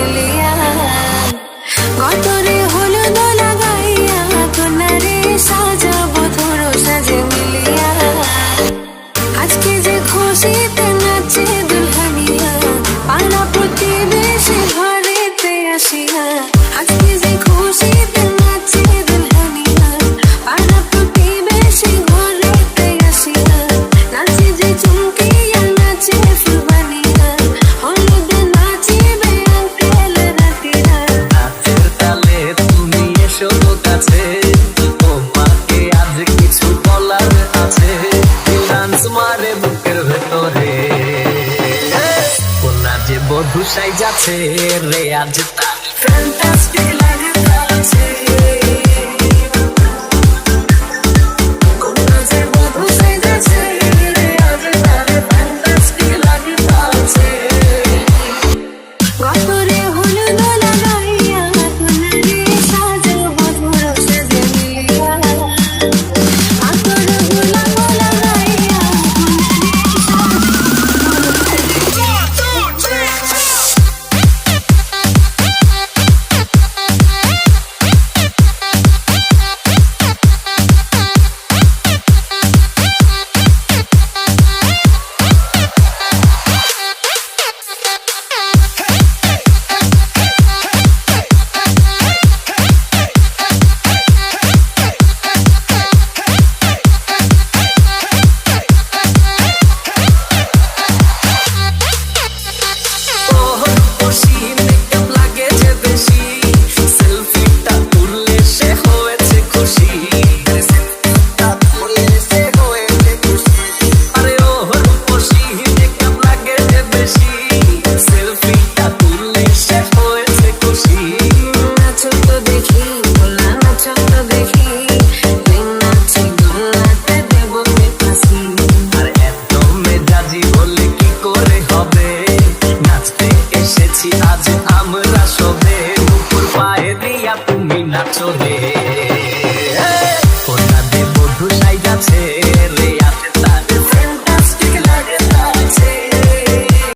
মিলিয়া গতরে হলুদ লাগাইয়া কন্যারে সাজাবো তোর সাজে মিলিয়া আজকে যে খুশিতে নাচে দুলহানিয়া পাড়া প্রতিবেশী ঘরেতে আসিয়া আজকে যে খুশিতে নাচে দুলহানিয়া পাড়া প্রতিবেশী ঘরেতে আসিয়া নাচে যে চুমকিয়া নাচে ফুলবানিয়া হলুদে নাচিবে আঙ্কেল রাতিরা নাচের তালে তুমি এসো কাছে তোমাকে আজ কিছু বলার আছে ডান্স মারে বুকের ভেতরে কোনা যে বধূ সাই যাচ্ছে রে আজ তার ফ্যান্টাস্টিক লাগে তাছে